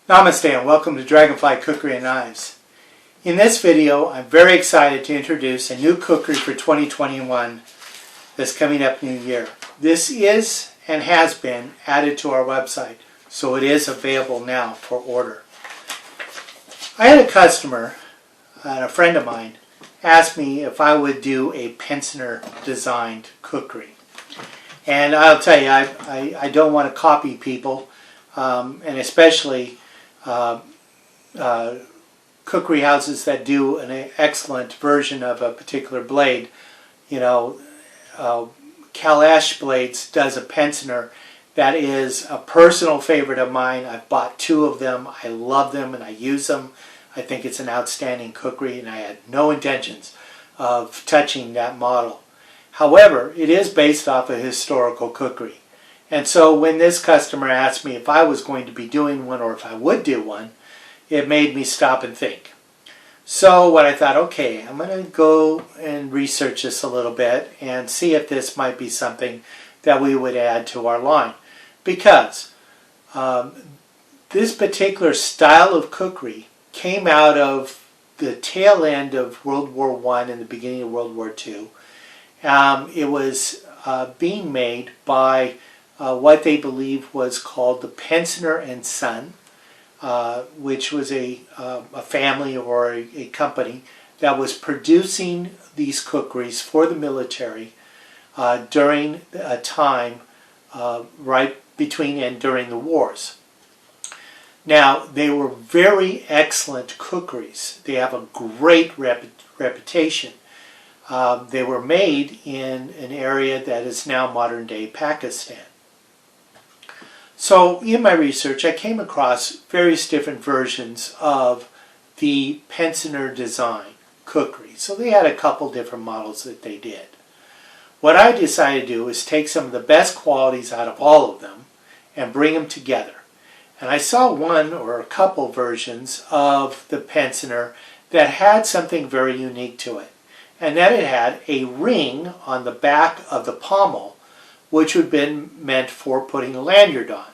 Namaste and welcome to Dragonfly Khukuri Knives. In this video, I'm very excited to introduce a new cookery for 2021 that's coming up new year. This is and has been added to our website, so it is available now for order. I had a customer, a friend of mine, ask me if I would do a Pensioner designed cookery. And I'll tell you, I don't want to copy people, and especially cookery houses that do an excellent version of a particular blade. You know, Kalash Blades does a Pensioner that is a personal favorite of mine. I've bought 2 of them. I love them and I use them. I think it's an outstanding cookery and I had no intentions of touching that model. However, it is based off a historical cookery. And so when this customer asked me if I was going to be doing one or if I would do one, it made me stop and think. So what I thought, okay, I'm going to go and research this a little bit and see if this might be something that we would add to our line. Because this particular style of cookery came out of the tail end of World War I and the beginning of World War II. It was being made by what they believe was called the Pensioner and Son, which was a family or a company that was producing these cookeries for the military during a time right between and during the wars. Now, they were very excellent cookeries. They have a great reputation. They were made in an area that is now modern-day Pakistan. So in my research, I came across various different versions of the Pensioner design cookery. So they had a couple different models that they did. What I decided to do is take some of the best qualities out of all of them and bring them together. And I saw one or a couple versions of the Pensioner that had something very unique to it. And that it had a ring on the back of the pommel, which would have been meant for putting a lanyard on.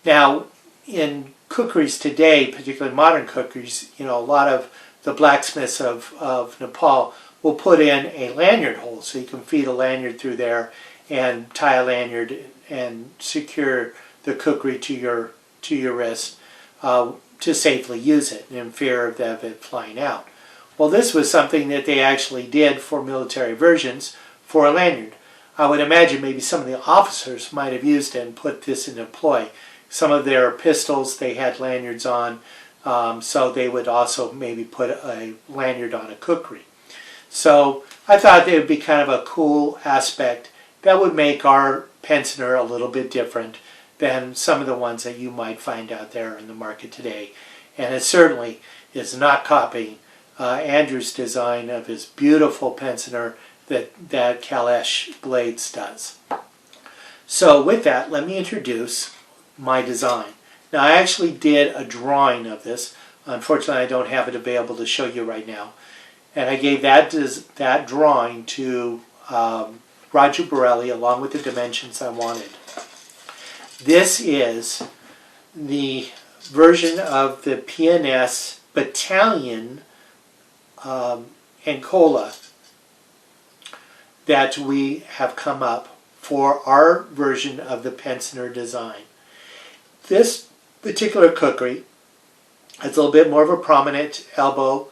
Now, in cookeries today, particularly modern cookeries, you know, a lot of the blacksmiths of Nepal will put in a lanyard hole, so you can feed a lanyard through there and tie a lanyard and secure the cookery to your wrist to safely use it in fear of it flying out. Well, this was something that they actually did for military versions for a lanyard. I would imagine maybe some of the officers might have used it and put this in employ. Some of their pistols they had lanyards on, so they would also maybe put a lanyard on a cookery. So I thought it would be kind of a cool aspect that would make our Pensioner a little bit different than some of the ones that you might find out there in the market today. And it certainly is not copying Andrew's design of his beautiful Pensioner that Kalash Blades does. So with that, let me introduce my design. Now I actually did a drawing of this. Unfortunately, I don't have it available to show you right now. And I gave that drawing to Roger Borelli along with the dimensions I wanted. This is the version of the P&S Battalion Angkhola that we have come up for our version of the Pensioner design. This particular cookery has a little bit more of a prominent elbow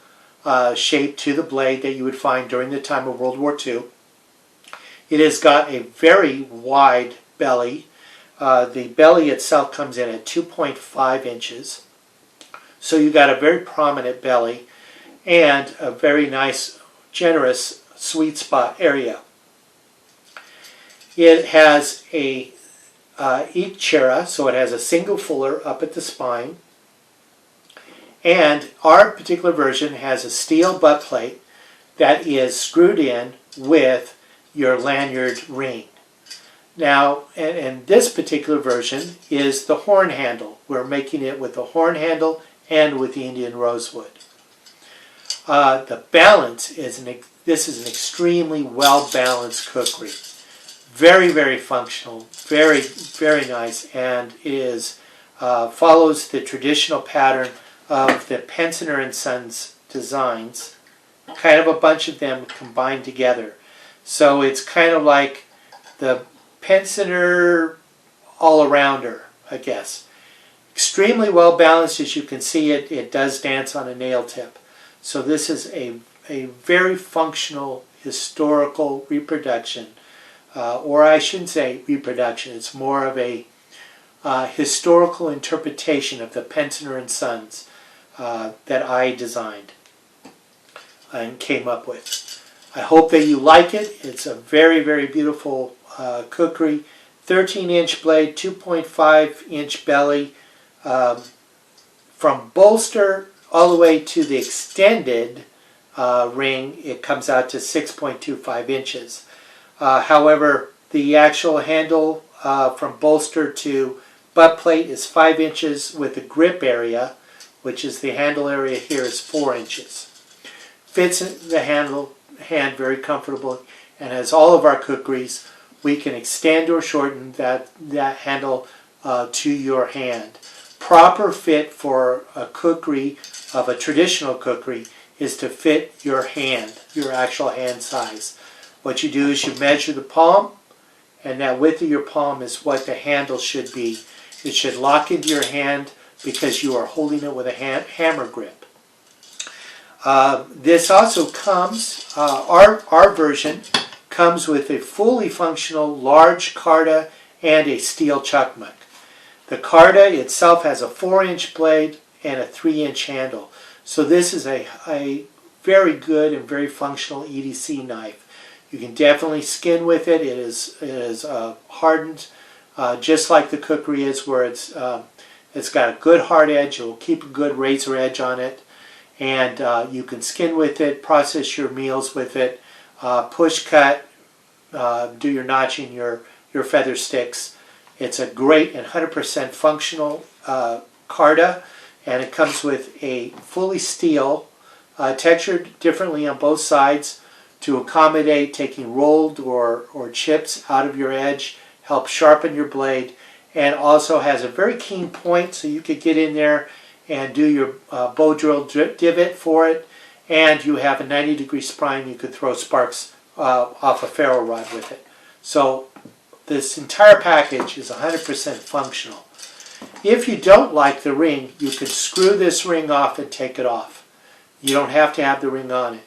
shape to the blade that you would find during the time of World War II. It has got a very wide belly. The belly itself comes in at 2.5 inches. So you've got a very prominent belly and a very nice, generous sweet spot area. It has a Ikchera, so it has a single fuller up at the spine. And our particular version has a steel butt plate that is screwed in with your lanyard ring. Now, and this particular version is the horn handle. We're making it with the horn handle and with the Indian rosewood. The balance is this is an extremely well-balanced cookery. Very, very functional, very, very nice, and is follows the traditional pattern of the Pensioner and Sons designs, kind of a bunch of them combined together. So it's kind of like the Pensioner all-arounder, I guess. Extremely well balanced, as you can see. It does dance on a nail tip. So this is a very functional historical reproduction, or I shouldn't say reproduction. It's more of a historical interpretation of the Pensioner and Sons that I designed and came up with. I hope that you like it. It's a very, very beautiful kukri. 13-inch blade, 2.5-inch belly. From bolster all the way to the extended ring, it comes out to 6.25 inches. However, the actual handle from bolster to butt plate is 5 inches, with the grip area, which is the handle area here, is 4 inches. Fits in the hand very comfortably, and as all of our kukris, we can extend or shorten that handle to your hand. Proper fit for a kukri of a traditional kukri is to fit your hand, your actual hand size. What you do is you measure the palm, and that width of your palm is what the handle should be. It should lock into your hand because you are holding it with a hammer grip. This also comes, our version comes with a fully functional large carda and a steel chukmak. The carda itself has a 4-inch blade and a 3-inch handle. So this is a very good and very functional EDC knife. You can definitely skin with it. It is hardened just like the kukri is, where it's got a good hard edge. It will keep a good razor edge on it. And you can skin with it, process your meals with it, push cut, do your notching, your feather sticks. It's a great and 100% functional carda, and it comes with a fully steel, textured differently on both sides to accommodate taking rolled or chips out of your edge, help sharpen your blade, and also has a very keen point, so you could get in there and do your bow drill divot for it, and you have a 90-degree spine. You could throw sparks off a ferro rod with it. So this entire package is 100% functional. If you don't like the ring, you can screw this ring off and take it off. You don't have to have the ring on it.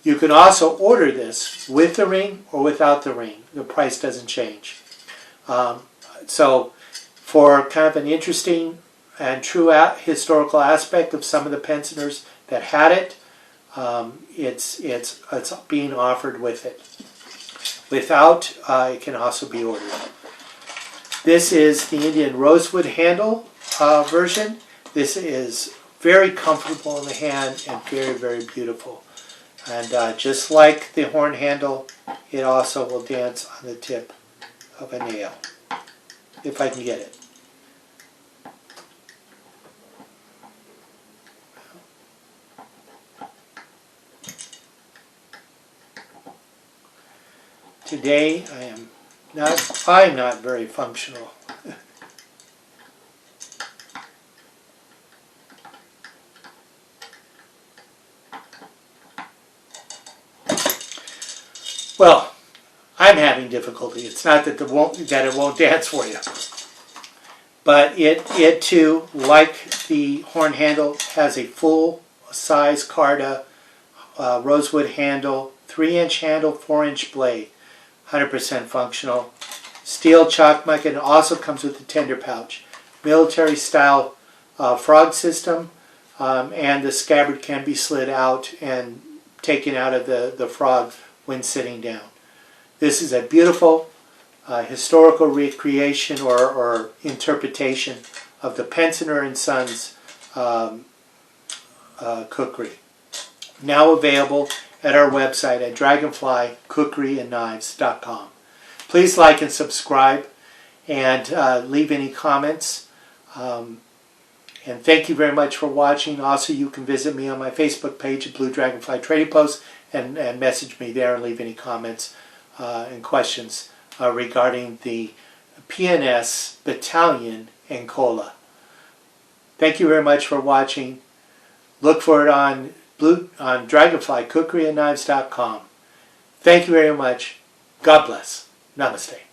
You can also order this with the ring or without the ring. The price doesn't change. So for kind of an interesting and true historical aspect of some of the pensioners that had it, it's being offered with it. Without, it can also be ordered. This is the Indian rosewood handle version. This is very comfortable in the hand and very, very beautiful. And just like the horn handle, it also will dance on the tip of a nail, if I can get it. Today I'm not very functional. Well, I'm having difficulty. It's not that it won't dance for you, but it too, like the horn handle, has a full size carda, rosewood handle, 3-inch handle, 4-inch blade. 100% functional. Steel chokmak, and it also comes with a tender pouch. Military style frog system, and the scabbard can be slid out and taken out of the frog when sitting down. This is a beautiful historical recreation or interpretation of the Pensioner and Sons kukri. Now available at our website at dragonflykhukuri.com. Please like and subscribe, and leave any comments. And thank you very much for watching. Also, you can visit me on my Facebook page at Blue Dragonfly Trading Post and message me there and leave any comments and questions regarding the P&S Battalion Angkhola. Thank you very much for watching. Look for it on Dragonfly Khukuri Knives.com. Thank you very much. God bless. Namaste.